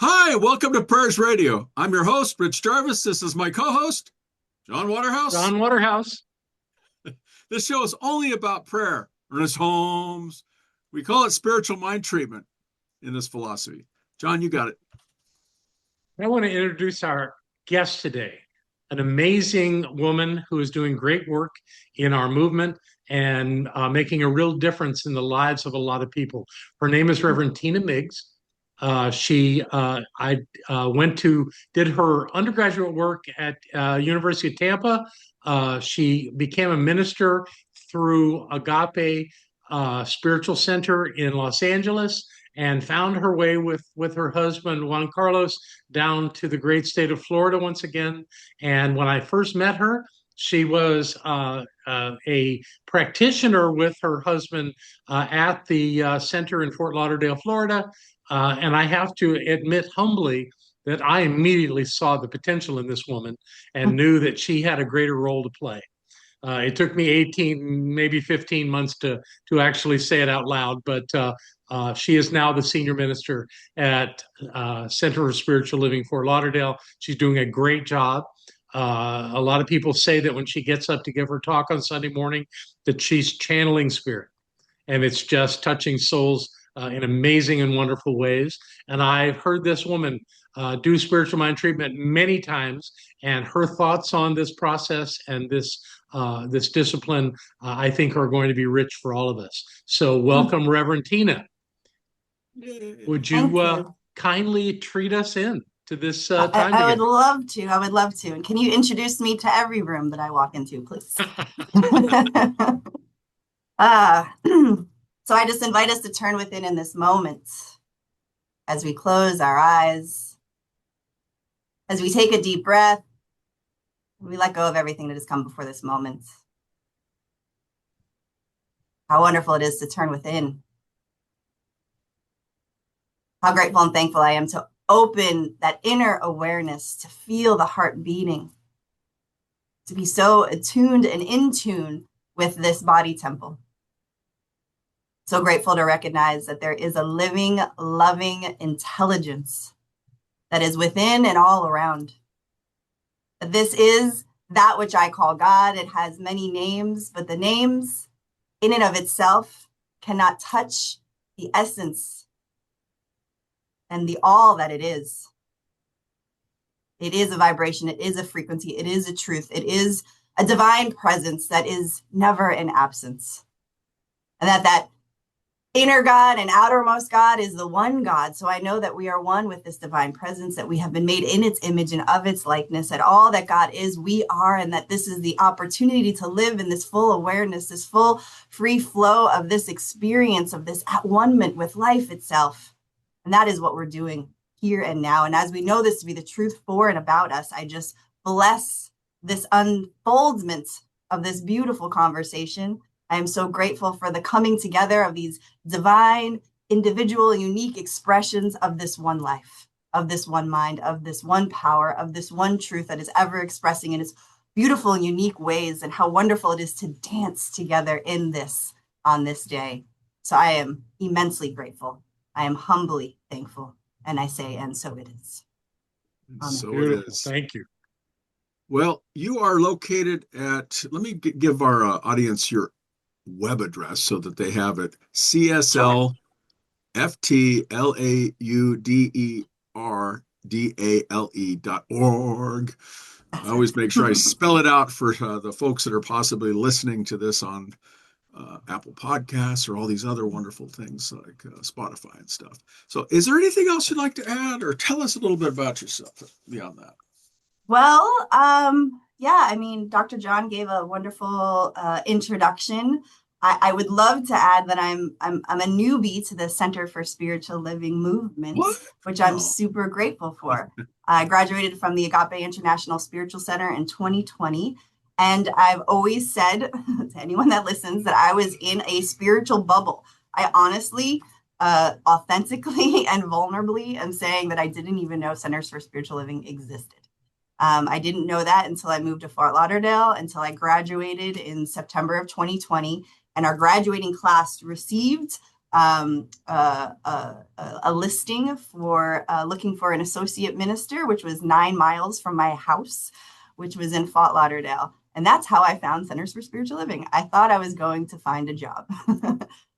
Hi, welcome to Prayers Radio. I'm your host, Rich Jarvis. This is my co-host, John Waterhouse. John Waterhouse. This show is only about prayer. Ernest Holmes. We call it spiritual mind treatment in this philosophy. John, you got it. I want to introduce our guest today, an amazing woman who is doing great work in our movement and making a real difference in the lives of a lot of people. Her name is Reverend Tina Miggs. I went to did her undergraduate work at University of Tampa. She became a minister through Agape Spiritual Center in Los Angeles and found her way with her husband Juan Carlos down to the great state of Florida once again. And when I first met her, she was a practitioner with her husband at the center in Fort Lauderdale, Florida. And I have to admit humbly that I immediately saw the potential in this woman and knew that she had a greater role to play. It took me 18, maybe 15 months to actually say it out loud, but she is now the senior minister at Center for Spiritual Living Fort Lauderdale. She's doing a great job. A lot of people say that when she gets up to give her talk on Sunday morning, that she's channeling spirit, and it's just touching souls in amazing and wonderful ways. And I've heard this woman do spiritual mind treatment many times, and her thoughts on this process and this discipline, I think, are going to be rich for all of us. So, welcome, Reverend Tina. Would Thank you you. kindly treat us in to this I, time I would together? love to. I would love to. And can you introduce me to every room that I walk into, please? So I just invite us to turn within in this moment as we close our eyes, as we take a deep breath, we let go of everything that has come before this moment. How wonderful it is to turn within. How grateful and thankful I am to open that inner awareness, to feel the heart beating, to be so attuned and in tune with this body temple. So grateful to recognize that there is a living, loving intelligence that is within and all around. This is that which I call God. It has many names, but the names in and of itself cannot touch the essence and the all that it is. It is a vibration. It is a frequency. It is a truth. It is a divine presence that is never in absence. And that inner God and outermost God is the one God. So I know that we are one with this divine presence, that we have been made in its image and of its likeness, that all that God is, we are, and that this is the opportunity to live in this full awareness, this full free flow of this experience, of this at one-ment with life itself. And that is what we're doing here and now. And as we know this to be the truth for and about us, I just bless this unfoldment of this beautiful conversation. I am so grateful for the coming together of these divine, individual, unique expressions of this one life, of this one mind, of this one power, of this one truth that is ever expressing in its beautiful and unique ways, and how wonderful it is to dance together in this on this day. So I am immensely grateful. I am humbly thankful. And I say, and so it is. So Beautiful. it is. Thank you. Well, you are located at, let me give our audience your web address so that they have it. CSLFTLAUDERDALE.org. I always make sure I spell it out for the folks that are possibly listening to this on Apple Podcasts or all these other wonderful things like Spotify and stuff. So, is there anything else you'd like to add or tell us a little bit about yourself beyond that? Well, yeah, I mean, Dr. John gave a wonderful introduction. I would love to add that I'm a newbie to the Center for Spiritual Living movement, which I'm super grateful for. I graduated from the Agape International Spiritual Center in 2020. And I've always said to anyone that listens that I was in a spiritual bubble. I honestly, authentically and vulnerably am saying that I didn't even know Centers for Spiritual Living existed. I didn't know that until I moved to Fort Lauderdale, until I graduated in September of 2020. And our graduating class received a listing for looking for an associate minister, which was 9 miles from my house, which was in Fort Lauderdale. And that's how I found Centers for Spiritual Living. I thought I was going to find a job.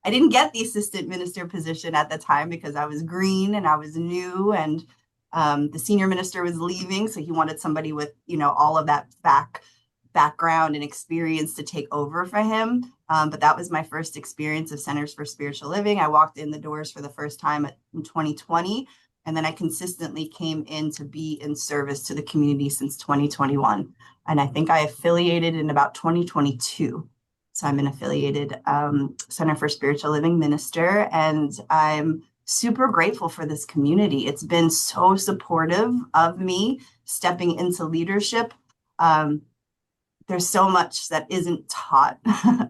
I didn't get the assistant minister position at the time because I was green and I was new, and the senior minister was leaving. So he wanted somebody with, all of that background and experience to take over for him. But that was my first experience of Centers for Spiritual Living. I walked in the doors for the first time in 2020. And then I consistently came in to be in service to the community since 2021. And I think I affiliated in about 2022. So I'm an affiliated Center for Spiritual Living minister, and I'm super grateful for this community. It's been so supportive of me stepping into leadership. There's so much that isn't taught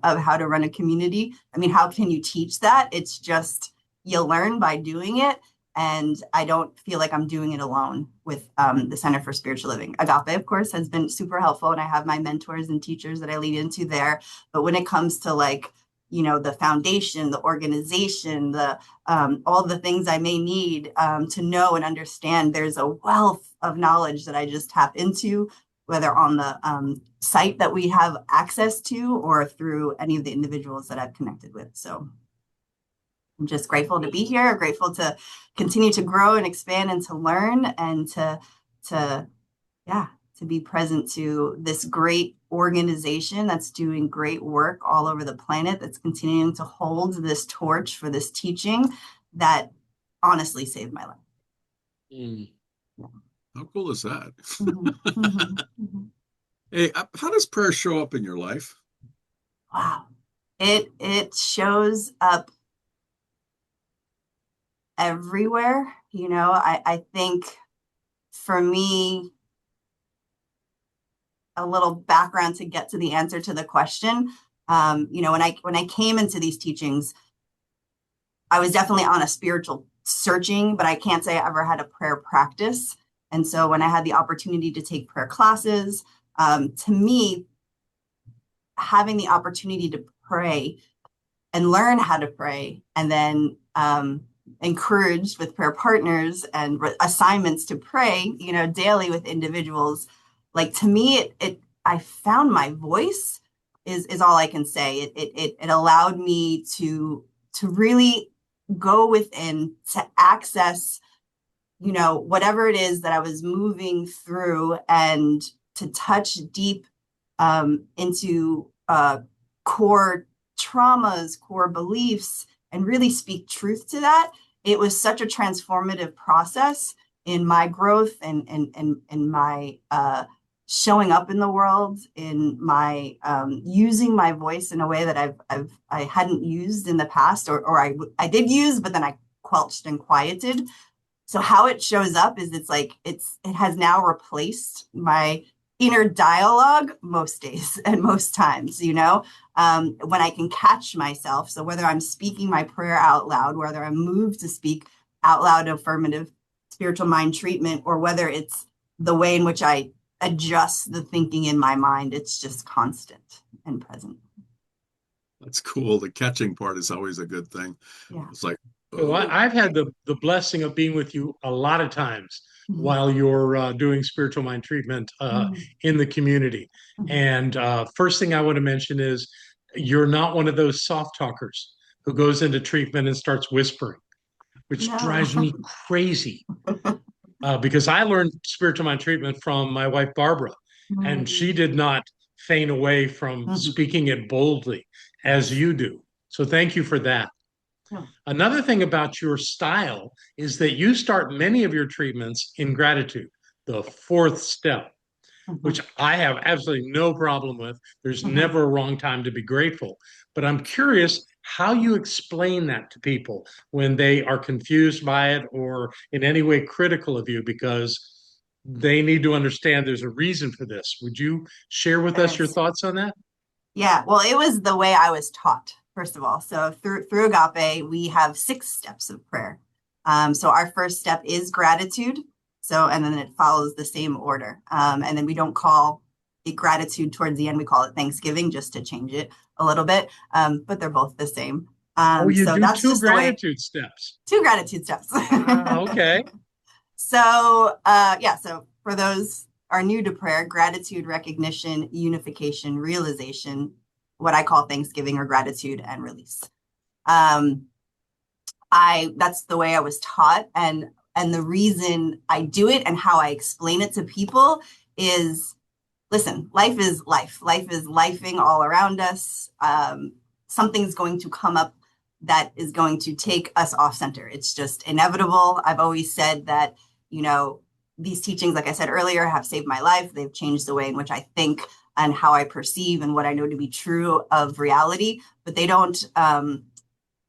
of how to run a community. I mean, how can you teach that? It's just, you learn by doing it. And I don't feel like I'm doing it alone with the Center for Spiritual Living. Agape, of course, has been super helpful, and I have my mentors and teachers that I lead into there. But when it comes to the foundation, the organization, all the things I may need to know and understand, there's a wealth of knowledge that I just tap into, whether on the site that we have access to or through any of the individuals that I've connected with. So I'm just grateful to be here, grateful to continue to grow and expand and to learn, and to be present to this great organization that's doing great work all over the planet, that's continuing to hold this torch for this teaching that honestly saved my life. Mm. How cool is that? Mm-hmm. Mm-hmm. Hey, how does prayer show up in your life? Wow. It shows up everywhere. I think for me, a little background to get to the answer to the question. When I came into these teachings, I was definitely on a spiritual searching, but I can't say I ever had a prayer practice. And so when I had the opportunity to take prayer classes, to me, having the opportunity to pray and learn how to pray, and then encouraged with prayer partners and assignments to pray, daily with individuals, to me, I found my voice is all I can say. It allowed me to really go within, to access, whatever it is that I was moving through, and to touch deep into core traumas, core beliefs, and really speak truth to that. It was such a transformative process in my growth and my showing up in the world, in my using my voice in a way that I hadn't used in the past, or I did use, but then I quelched and quieted. So how it shows up is it has now replaced my inner dialogue most days and most times, when I can catch myself. So whether I'm speaking my prayer out loud, whether I'm moved to speak out loud affirmative spiritual mind treatment, or whether it's the way in which I adjust the thinking in my mind, it's just constant and present. That's cool. The catching part is always a good thing. Yeah. It's like, So I've had the blessing of being with you a lot of times while you're doing spiritual mind treatment in the community. And first thing I want to mention is you're not one of those soft talkers who goes into treatment and starts whispering, which drives me crazy. Because I learned spiritual mind treatment from my wife, Barbara, and she did not feign away from speaking it boldly as you do. So thank you for that. Another thing about your style is that you start many of your treatments in gratitude, the fourth step, which I have absolutely no problem with. There's never a wrong time to be grateful. But I'm curious how you explain that to people when they are confused by it or in any way critical of you, because they need to understand there's a reason for this. Would you share with us your thoughts on that? Yeah, well, it was the way I was taught, first of all. So through Agape, we have 6 steps of prayer. So our first step is gratitude. So, and then it follows the same order. And then we don't call it gratitude towards the end. We call it Thanksgiving, just to change it a little bit. But they're both the same. You So do that's two just the way. gratitude steps. Two gratitude steps. Okay. So so for those are new to prayer, gratitude, recognition, unification, realization, what I call thanksgiving or gratitude, and release. That's the way I was taught, and the reason I do it and how I explain it to people is, listen, life is life. Life is lifing all around us. Something's going to come up that is going to take us off center. It's just inevitable. I've always said that, these teachings, like I said earlier, have saved my life. They've changed the way in which I think and how I perceive and what I know to be true of reality, but they don't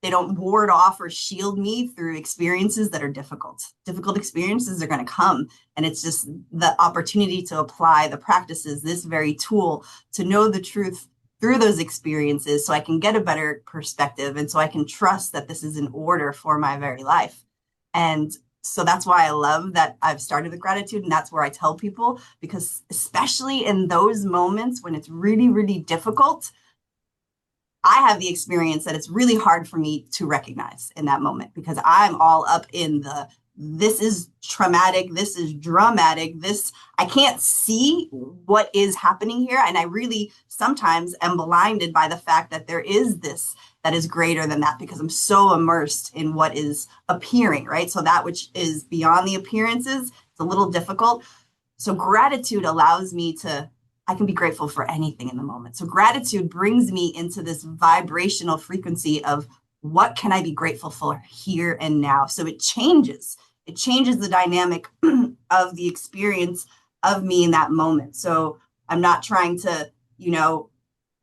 ward off or shield me through experiences that are difficult. Difficult experiences are going to come. And it's just the opportunity to apply the practices, this very tool, to know the truth through those experiences so I can get a better perspective and so I can trust that this is in order for my very life. And so that's why I love that I've started with gratitude. And that's where I tell people, because especially in those moments when it's really, really difficult, I have the experience that it's really hard for me to recognize in that moment because I'm all up in this is traumatic, this is dramatic, I can't see what is happening here. And I really sometimes am blinded by the fact that there is this that is greater than that because I'm so immersed in what is appearing, right? So that which is beyond the appearances, it's a little difficult. So gratitude allows me I can be grateful for anything in the moment. So gratitude brings me into this vibrational frequency of what can I be grateful for here and now? So it changes the dynamic of the experience of me in that moment. So I'm not trying to,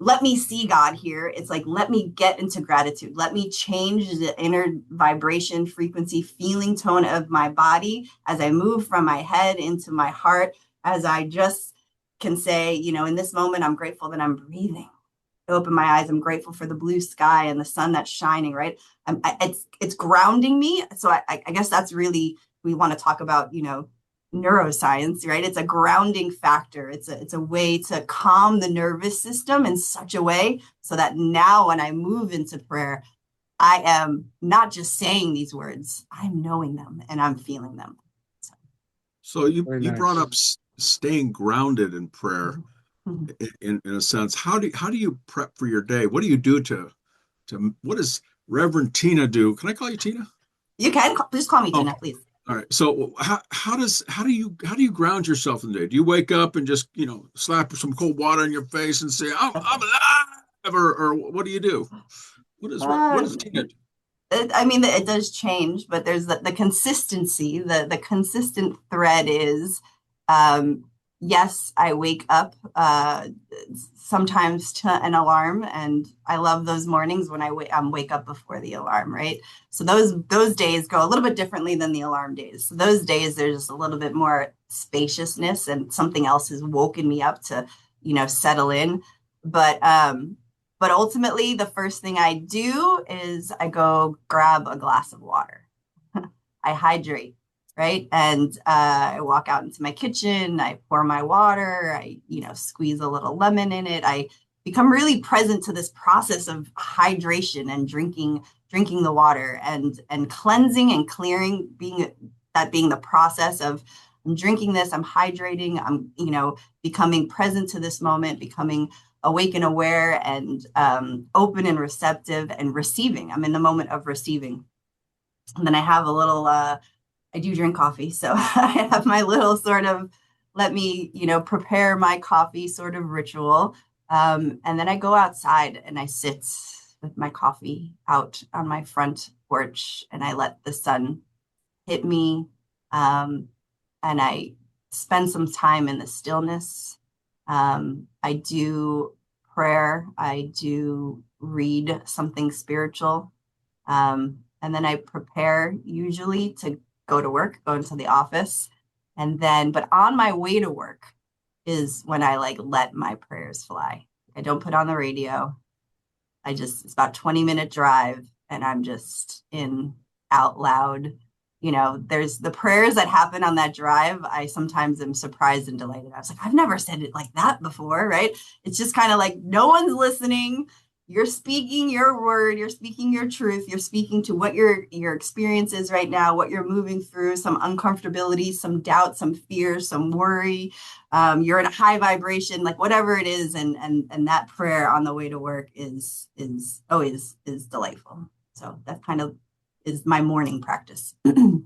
let me see God here. It's like, let me get into gratitude. Let me change the inner vibration, frequency, feeling tone of my body as I move from my head into my heart, as I just can say, in this moment, I'm grateful that I'm breathing. I open my eyes. I'm grateful for the blue sky and the sun that's shining, right? It's grounding me. So I guess that's really, we want to talk about, neuroscience, right? It's a grounding factor. It's a way to calm the nervous system in such a way so that now when I move into prayer, I am not just saying these words, I'm knowing them and I'm feeling them. So you Very brought nice. up staying grounded in prayer Mhm. in a sense. How do you prep for your day? What do you do to what does Reverend Tina do? Can I call you Tina? You can just call me Okay. Tina, please. All right. So how do you ground yourself in the day? Do you wake up and just, slap some cold water in your face and say, I'm alive, or what do you do? What Uh, does Tina do? it does change, but there's the consistency. The consistent thread is, um, yes, I wake up sometimes to an alarm, and I love those mornings when I wake up before the alarm, right? So those days go a little bit differently than the alarm days. So those days there's just a little bit more spaciousness, and something else has woken me up to, settle in. But ultimately, the first thing I do is I go grab a glass of water. I hydrate, right? And I walk out into my kitchen. I pour my water. I, squeeze a little lemon in it. I become really present to this process of hydration and drinking the water and cleansing and clearing, being the process of I'm drinking this. I'm hydrating. I'm, becoming present to this moment, becoming awake and aware and open and receptive and receiving. I'm in the moment of receiving. And then I have a little, I do drink coffee. So I have my little sort of, let me, prepare my coffee sort of ritual. And then I go outside and I sit with my coffee out on my front porch and I let the sun hit me. And I spend some time in the stillness. I do prayer. I do read something spiritual. And then I prepare usually to go to work, go into the office. But on my way to work is when I let my prayers fly. I don't put on the radio. It's about 20-minute drive and I'm just in out loud. There's the prayers that happen on that drive. I sometimes am surprised and delighted. I was like, I've never said it like that before, right? It's just kind of like no one's listening. you're speaking your word, you're speaking your truth, you're speaking to what your experience is right now, what you're moving through, some uncomfortability, some doubt, some fear, some worry. You're in a high vibration, like whatever it is, and that prayer on the way to work is always delightful. So that kind of is my morning practice. I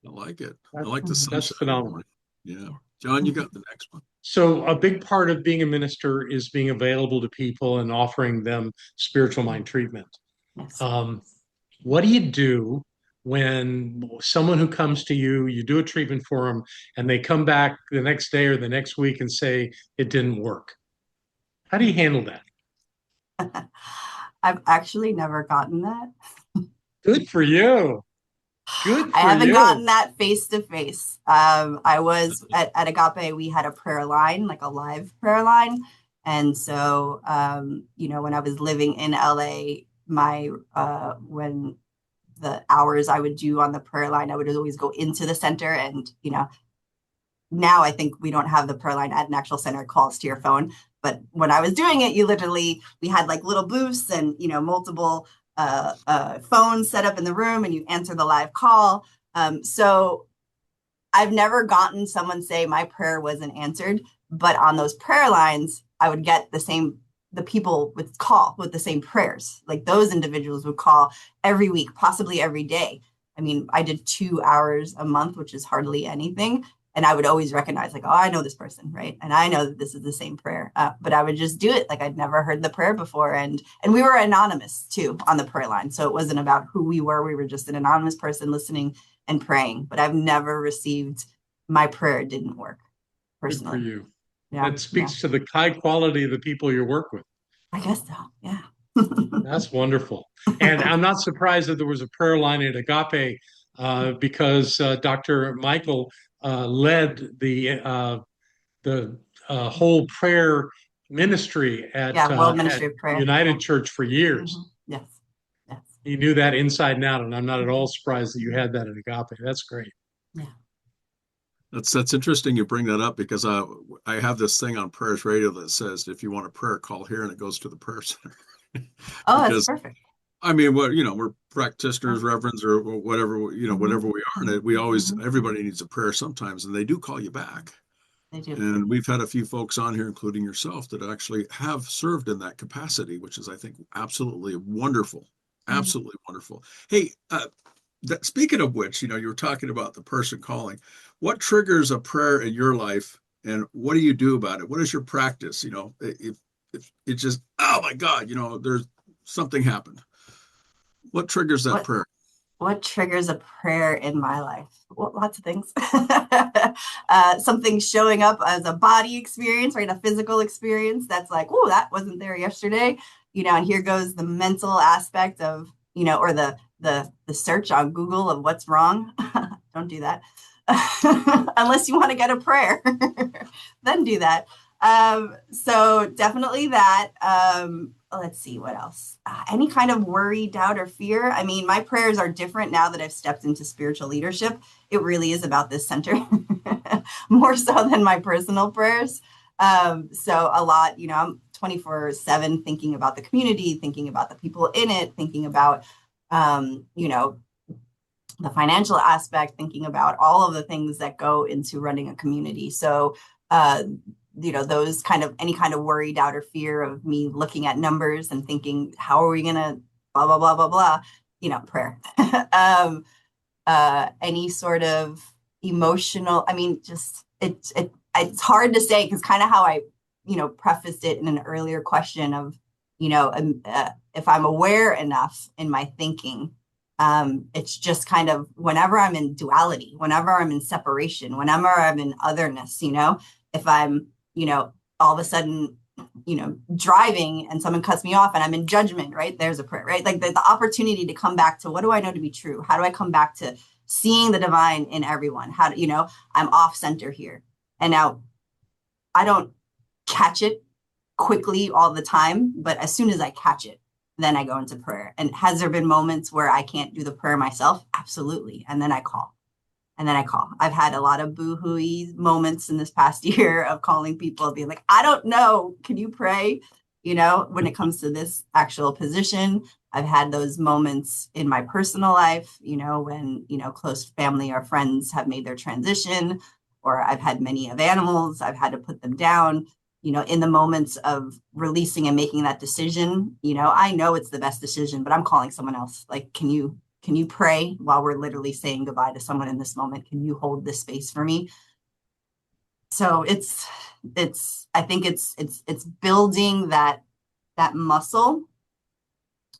like it. I like the That's sunshine. phenomenal. Yeah. John, you got the next one. So a big part of being a minister is being available to people and offering them spiritual mind treatment. Yes. What do you do when someone who comes to you, you do a treatment for them, and they come back the next day or the next week and say it didn't work? How do you handle that? I've actually never gotten that. Good for you. Good I for haven't you. gotten that face to face. I was at Agape, we had a prayer line, like a live prayer line. And so, when I was living in LA, when the hours I would do on the prayer line, I would always go into the center. And, now I think we don't have the prayer line at an actual center, it calls to your phone. But when I was doing it, we had like little booths and, multiple phones set up in the room, and you answer the live call. So I've never gotten someone say my prayer wasn't answered, but on those prayer lines, I would get the people would call with the same prayers. Like those individuals would call every week, possibly every day. I mean, I did 2 hours a month, which is hardly anything. And I would always recognize like, oh, I know this person, right? And I know that this is the same prayer, but I would just do it. Like I'd never heard the prayer before. And we were anonymous too on the prayer line. So it wasn't about who we were. We were just an anonymous person listening and praying, but I've never received my prayer didn't work personally. Good for you. Yeah. That speaks to the high quality of the people you work with. I guess so. Yeah. That's wonderful. And I'm not surprised that there was a prayer line at Agape because Dr. Michael led the whole prayer ministry World at Ministry of Prayer. United Church for years. Yes. Yes. He knew that inside and out, and I'm not at all surprised that you had that at Agape. That's great. Yeah. That's interesting you bring that up because I have this thing on Prayers Radio that says if you want a prayer, call here, and it goes to the prayer center. Oh, Because that's perfect. I mean, we're practitioners, reverends, or whatever, whatever we are, and we always everybody needs a prayer sometimes, and they do call you back. They do. And we've had a few folks on here, including yourself, that actually have served in that capacity, which is, I think, absolutely wonderful. Absolutely wonderful. Hey, speaking of which, you were talking about the person calling. What triggers a prayer in your life, and what do you do about it? What is your practice? If it just, oh my God, there's something happened. What triggers that prayer? What triggers a prayer in my life? Well, lots of things. Something showing up as a body experience, right? A physical experience that's like, oh, that wasn't there yesterday. And here goes the mental aspect of, or the search on Google of what's wrong. Don't do that. Unless you want to get a prayer, then do that. So definitely that. Let's see what else. Any kind of worry, doubt, or fear. I mean, my prayers are different now that I've stepped into spiritual leadership. It really is about this center more so than my personal prayers. So a lot, I'm 24/7 thinking about the community, thinking about the people in it, thinking about, the financial aspect, thinking about all of the things that go into running a community. So, those any kind of worry, doubt, or fear of me looking at numbers and thinking, how are we going to blah, blah, blah, blah, blah, prayer. Any sort of emotional, I mean, just it's it's hard to say because kind of how I, prefaced it in an earlier question of, if I'm aware enough in my thinking, it's just kind of whenever I'm in duality, whenever I'm in separation, whenever I'm in otherness, if I'm, all of a sudden, driving and someone cuts me off and I'm in judgment, right? There's a prayer, right? Like the opportunity to come back to what do I know to be true? How do I come back to seeing the divine in everyone? How do, I'm off center here. And now I don't catch it quickly all the time, but as soon as I catch it, then I go into prayer. And has there been moments where I can't do the prayer myself? Absolutely. And then I call. I've had a lot of boo-hooey moments in this past year of calling people, being like, I don't know. Can you pray? when it comes to this actual position. I've had those moments in my personal life, when, close family or friends have made their transition, or I've had many of animals, I've had to put them down, in the moments of releasing and making that decision. I know it's the best decision, but I'm calling someone else. Like, can you pray while we're literally saying goodbye to someone in this moment? Can you hold this space for me? So I think it's building that muscle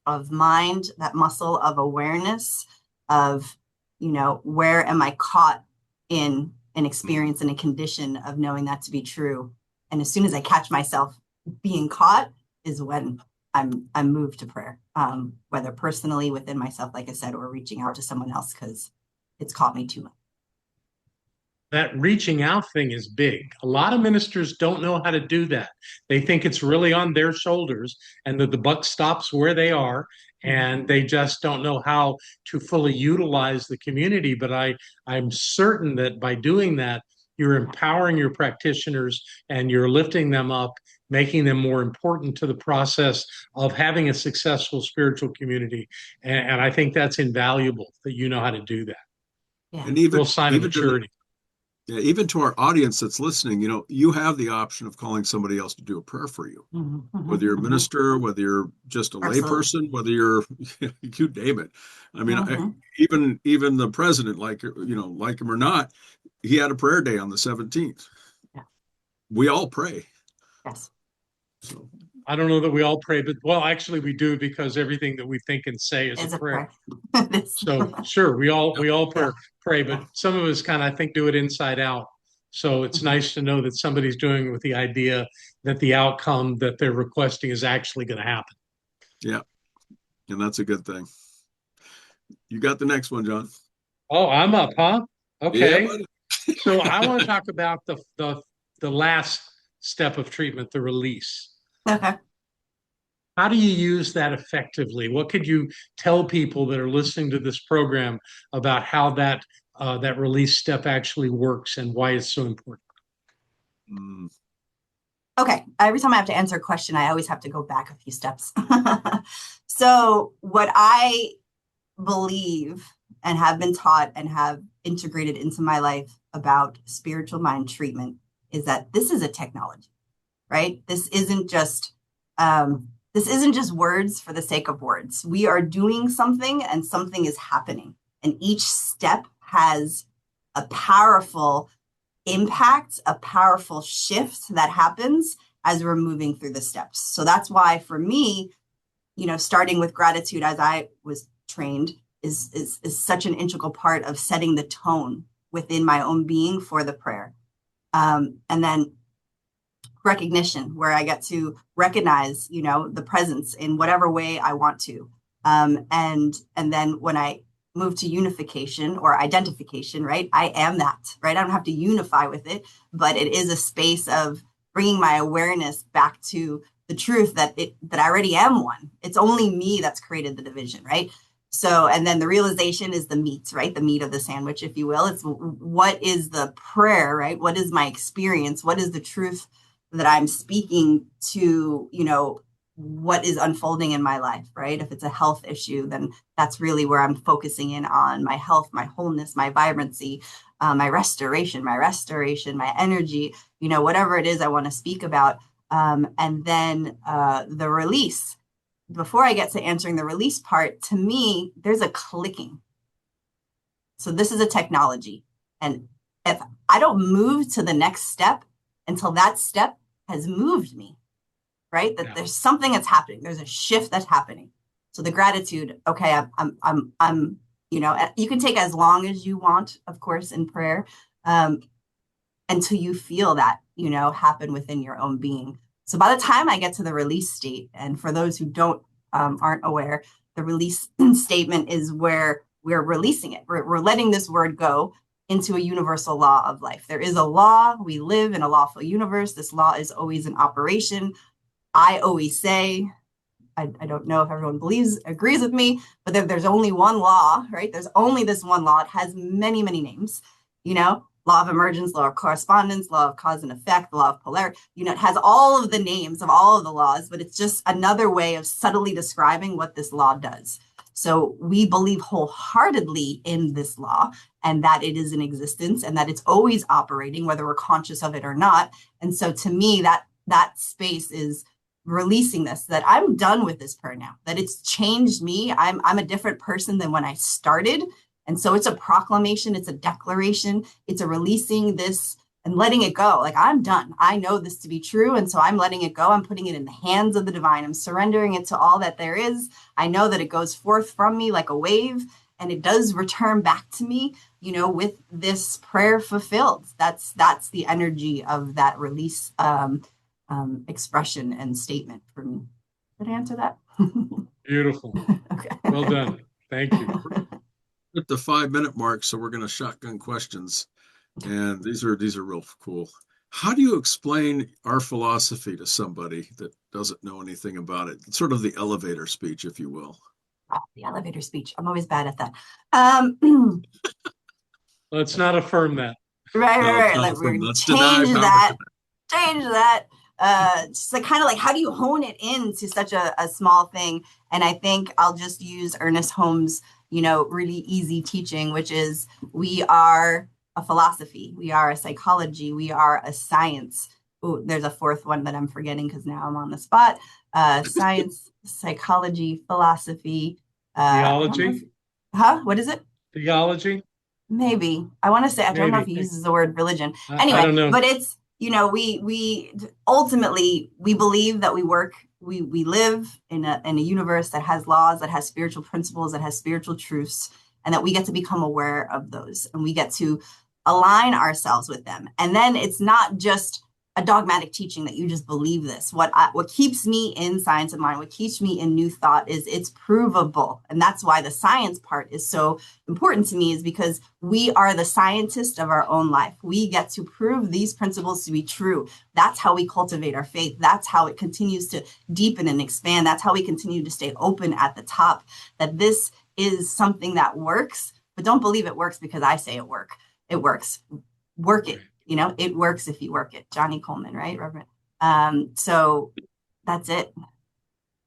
of mind, that muscle of awareness of, where am I caught in an experience and a condition of knowing that to be true. And as soon as I catch myself being caught is when I'm moved to prayer, whether personally within myself, like I said, or reaching out to someone else because it's caught me too much. That reaching out thing is big. A lot of ministers don't know how to do that. They think it's really on their shoulders and that the buck stops where they are, and they just don't know how to fully utilize the community. But I'm certain that by doing that, you're empowering your practitioners and you're lifting them up, making them more important to the process of having a successful spiritual community. And I think that's invaluable that you know how to do that. Yeah. And even Real sign of maturity. Even to our audience that's listening, you have the option of calling somebody else to do a prayer for you, whether you're a minister, whether you're just a layperson, whether you're, you name it. I mean, even the president, like him or not, he had a prayer day on the 17th. Yeah. We all pray. Yes. So I don't know that we all pray, but actually we do, because everything that we think and say is a prayer. So sure, we all pray, but some of us kind of, I think, do it inside out. So it's nice to know that somebody's doing it with the idea that the outcome that they're requesting is actually going to happen. Yeah. And that's a good thing. You got the next one, John. Oh, I'm up, huh? Okay. Yeah, So I want to talk about the last step of treatment, the release. Okay. How do you use that effectively? What could you tell people that are listening to this program about how that release step actually works and why it's so important? Okay. Every time I have to answer a question, I always have to go back a few steps. So what I believe and have been taught and have integrated into my life about spiritual mind treatment is that this is a technology, right? This isn't just words for the sake of words. We are doing something and something is happening. And each step has a powerful impact, a powerful shift that happens as we're moving through the steps. So that's why for me, starting with gratitude as I was trained is such an integral part of setting the tone within my own being for the prayer. And then recognition, where I get to recognize, the presence in whatever way I want to. And then when I move to unification or identification, right? I am that, right? I don't have to unify with it, but it is a space of bringing my awareness back to the truth that I already am one. It's only me that's created the division, right? So, and then the realization is the meat, right? The meat of the sandwich, if you will. It's what is the prayer, right? What is my experience? What is the truth that I'm speaking to, what is unfolding in my life, right? If it's a health issue, then that's really where I'm focusing in on my health, my wholeness, my vibrancy, my restoration, my energy, whatever it is I want to speak about. And then the release. Before I get to answering the release part, to me, there's a clicking. So this is a technology. And if I don't move to the next step until that step has moved me, right? That there's something that's happening. There's a shift that's happening. So the gratitude, okay, I'm you can take as long as you want, of course, in prayer, until you feel that, happen within your own being. So by the time I get to the release state, and for those who aren't aware, the release statement is where we're releasing it. We're letting this word go into a universal law of life. There is a law. We live in a lawful universe. This law is always in operation. I always say, I don't know if everyone agrees with me, but there's only one law, right? There's only this one law. It has many, many names, law of emergence, law of correspondence, law of cause and effect, law of polarity. It has all of the names of all of the laws, but it's just another way of subtly describing what this law does. So we believe wholeheartedly in this law and that it is in existence and that it's always operating, whether we're conscious of it or not. And so to me, that space is releasing this, that I'm done with this prayer now, that it's changed me. I'm a different person than when I started. And so it's a proclamation, it's a declaration, it's a releasing this and letting it go. Like, I'm done. I know this to be true. And so I'm letting it go. I'm putting it in the hands of the divine. I'm surrendering it to all that there is. I know that it goes forth from me like a wave, and it does return back to me, with this prayer fulfilled. That's the energy of that release expression and statement for me. Did I answer that? Beautiful. Okay. Well done. Thank you. At the 5-minute mark, so we're going to shotgun questions, and these are real cool. How do you explain our philosophy to somebody that doesn't know anything about it? It's sort of the elevator speech, if you will. Oh, the elevator speech. I'm always bad at that. Let's not affirm that. Right. Like, we're going to change that. Just like kind of like, how do you hone it into such a small thing? And I think I'll just use Ernest Holmes' really easy teaching, which is we are a philosophy, we are a psychology, we are a science. Oh, there's a fourth one that I'm forgetting because now I'm on the spot. Science, psychology, philosophy. Theology? What is it? Theology? Maybe. I want to say, I don't know if he uses the word religion. Anyway, I don't know. But it's, we ultimately, we believe that we live in a universe that has laws, that has spiritual principles, that has spiritual truths, and that we get to become aware of those, and we get to align ourselves with them. And then it's not just a dogmatic teaching that you just believe this. What keeps me in science of mind, what keeps me in new thought is it's provable. And that's why the science part is so important to me, is because we are the scientists of our own life. We get to prove these principles to be true. That's how we cultivate our faith. That's how it continues to deepen and expand. That's how we continue to stay open at the top, that this is something that works. But don't believe it works because I say it works. Work it. It works if you work it. Johnny Coleman, right, Reverend? So that's it.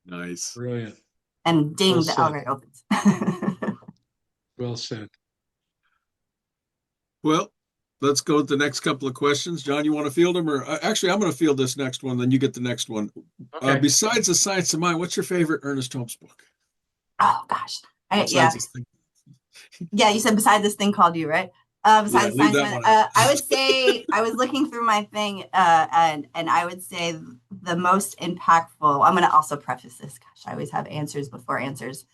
Nice. Brilliant. And ding, well, the elevator opens. Well said. Well, let's go with the next couple of questions. John, you want to field them? Or actually, I'm going to field this next one, then you get the next one. Okay. Besides The Science of Mind, what's your favorite Ernest Holmes book? Oh, gosh. Yeah, you said besides this thing called you, right? Besides Science, I would say I was looking through my thing, and I would say the most impactful. I'm going to also preface this. Gosh, I always have answers before answers.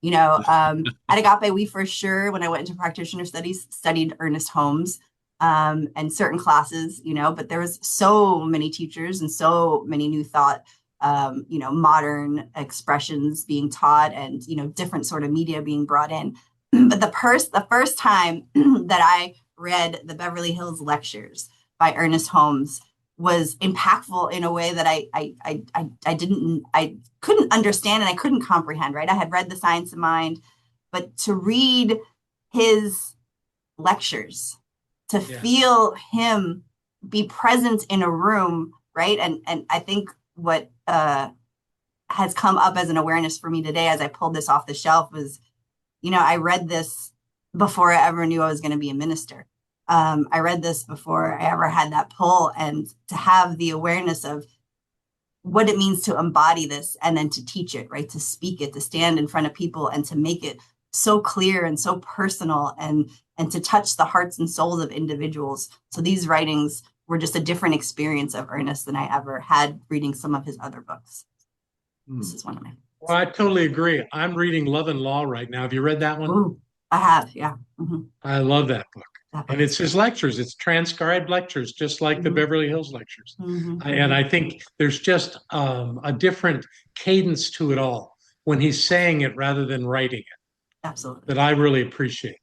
At Agape, we for sure, when I went into practitioner studies, studied Ernest Holmes, and certain classes. But there was so many teachers and so many new thought, modern expressions being taught, and different sort of media being brought in. But the first time that I read the Beverly Hills Lectures by Ernest Holmes was impactful in a way that I couldn't understand and I couldn't comprehend, right? I had read The Science of Mind, but to read his lectures, to feel him be present in a room, right? And I think what has come up as an awareness for me today as I pulled this off the shelf was, I read this before I ever knew I was going to be a minister. I read this before I ever had that pull, and to have the awareness of what it means to embody this and then to teach it, right? To speak it, to stand in front of people and to make it so clear and so personal and to touch the hearts and souls of individuals. So these writings were just a different experience of Ernest than I ever had reading some of his other books. This is one of my. Well, I totally agree. I'm reading Love and Law right now. Have you read that one? Ooh, I have, yeah. Mm-hmm. I love that book. And it's his lectures. It's transcribed lectures, just like the Beverly Hills lectures. And I think there's just a different cadence to it all when he's saying it rather than writing it. Absolutely. That I really appreciate.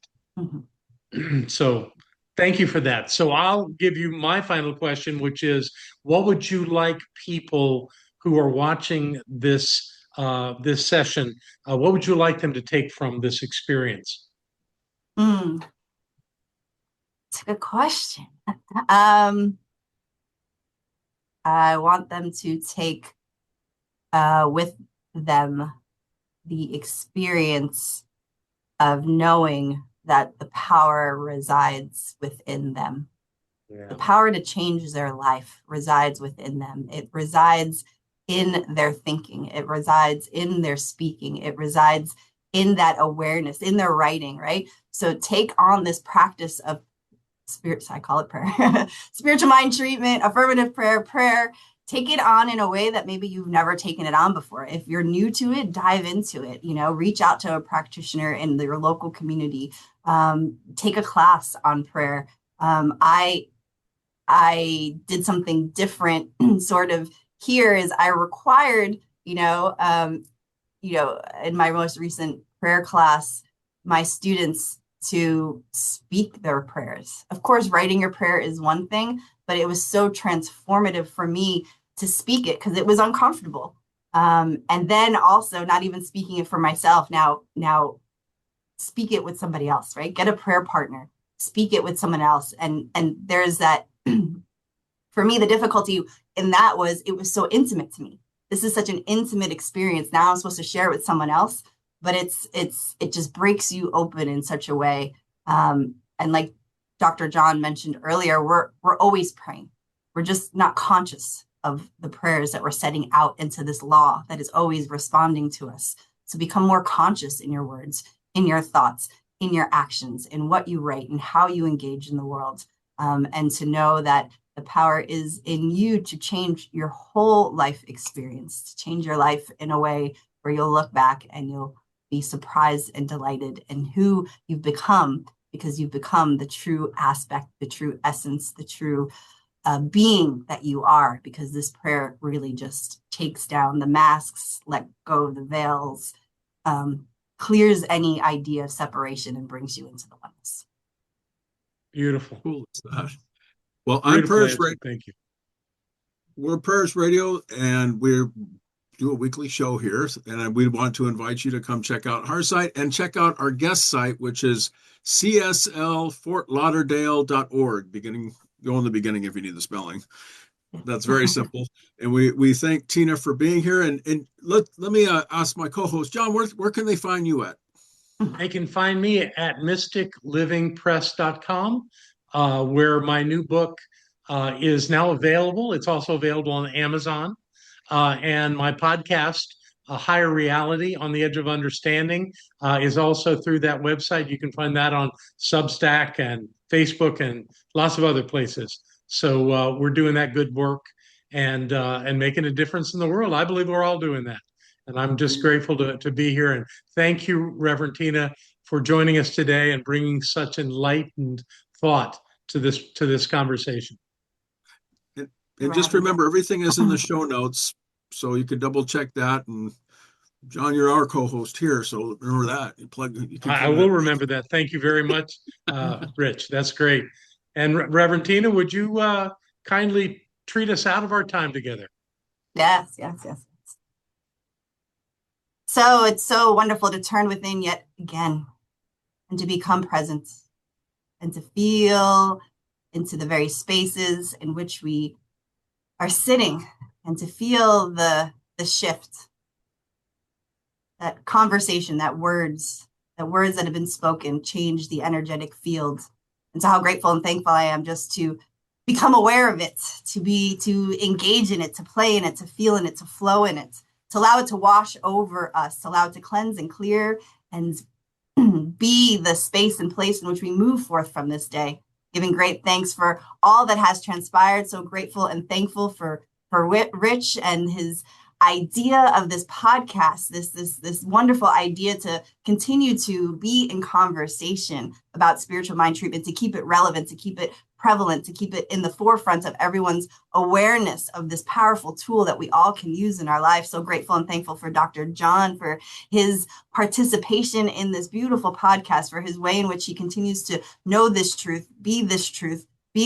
So thank you for that. So I'll give you my final question, which is, what would you like people who are watching this this session, what would you like them to take from this experience? It's a good question. I want them to take with them the experience of knowing that the power resides within them. Yeah. The power to change their life resides within them. It resides in their thinking. It resides in their speaking. It resides in that awareness, in their writing, right? So take on this practice of spirit, I call it prayer, spiritual mind treatment, affirmative prayer. Take it on in a way that maybe you've never taken it on before. If you're new to it, dive into it, reach out to a practitioner in your local community. Take a class on prayer. I did something different sort of here is I required, in my most recent prayer class, my students to speak their prayers. Of course, writing your prayer is one thing, but it was so transformative for me to speak it because it was uncomfortable. And then also not even speaking it for myself. Now speak it with somebody else, right? Get a prayer partner, speak it with someone else. And there's that, for me, the difficulty in that was it was so intimate to me. This is such an intimate experience. Now I'm supposed to share it with someone else, but it just breaks you open in such a way. And like Dr. John mentioned earlier, we're always praying. We're just not conscious of the prayers that we're setting out into this law that is always responding to us. So become more conscious in your words, in your thoughts, in your actions, in what you write and how you engage in the world. And to know that the power is in you to change your whole life experience, to change your life in a way where you'll look back and you'll be surprised and delighted in who you've become, because you've become the true aspect, the true essence, the true being that you are, because this prayer really just takes down the masks, let go of the veils, clears any idea of separation and brings you into the oneness. Beautiful. Cool is that. Well, Beautiful I'm Prayers answer. Radio. Thank you. We're Prayers Radio, and we do a weekly show here. And we want to invite you to come check out our site and check out our guest site, which is cslfortlauderdale.org. Go in the beginning if you need the spelling. That's very simple. And we thank Tina for being here. And let me ask my co-host, John, where can they find you at? They can find me at mysticlivingpress.com, where my new book is now available. It's also available on Amazon. And my podcast, A Higher Reality on the Edge of Understanding, is also through that website. You can find that on Substack and Facebook and lots of other places. So we're doing that good work and making a difference in the world. I believe we're all doing that. And I'm just grateful to be here. And thank you, Reverend Tina, for joining us today and bringing such enlightened thought to this conversation. And just remember, everything is in the show notes, so you can double check that. And John, you're our co-host here, so remember that. I will remember that. Thank you very much, Rich. That's great. And Reverend Tina, would you kindly treat us out of our time together? Yes. So it's so wonderful to turn within yet again and to become present and to feel into the very spaces in which we are sitting and to feel the shift, that conversation, that words that have been spoken change the energetic field. And so how grateful and thankful I am just to become aware of it, to engage in it, to play in it, to feel in it, to flow in it, to allow it to wash over us, to allow it to cleanse and clear and be the space and place in which we move forth from this day. Giving great thanks for all that has transpired. So grateful and thankful for Rich and his idea of this podcast, this wonderful idea to continue to be in conversation about spiritual mind treatment, to keep it relevant, to keep it prevalent, to keep it in the forefront of everyone's awareness of this powerful tool that we all can use in our life. So grateful and thankful for Dr. John for his participation in this beautiful podcast, for his way in which he continues to know this truth, be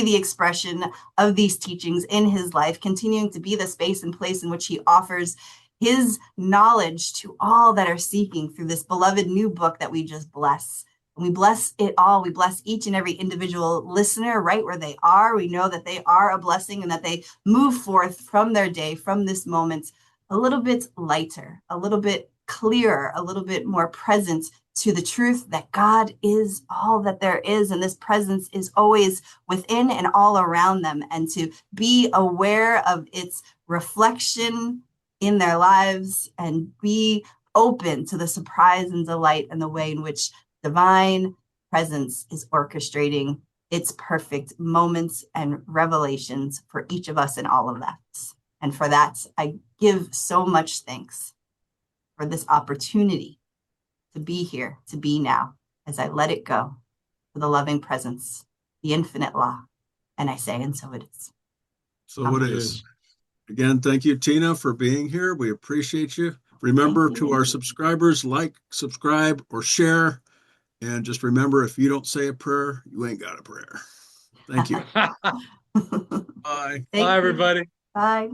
the expression of these teachings in his life, continuing to be the space and place in which he offers his knowledge to all that are seeking through this beloved new book that we just bless. We bless it all. We bless each and every individual listener right where they are. We know that they are a blessing and that they move forth from their day, from this moment, a little bit lighter, a little bit clearer, a little bit more present to the truth that God is all that there is. And this presence is always within and all around them. And to be aware of its reflection in their lives and be open to the surprise and delight and the way in which divine presence is orchestrating its perfect moments and revelations for each of us in all of that. And for that, I give so much thanks for this opportunity to be here, to be now, as I let it go for the loving presence, the infinite law. And I say, and so it is. So it is. Again, thank you, Tina, for being here. We appreciate you. Remember, to our subscribers, like, subscribe, or share. And just remember, if you don't say a prayer, you ain't got a prayer. Thank you. Bye. Bye, everybody. Bye.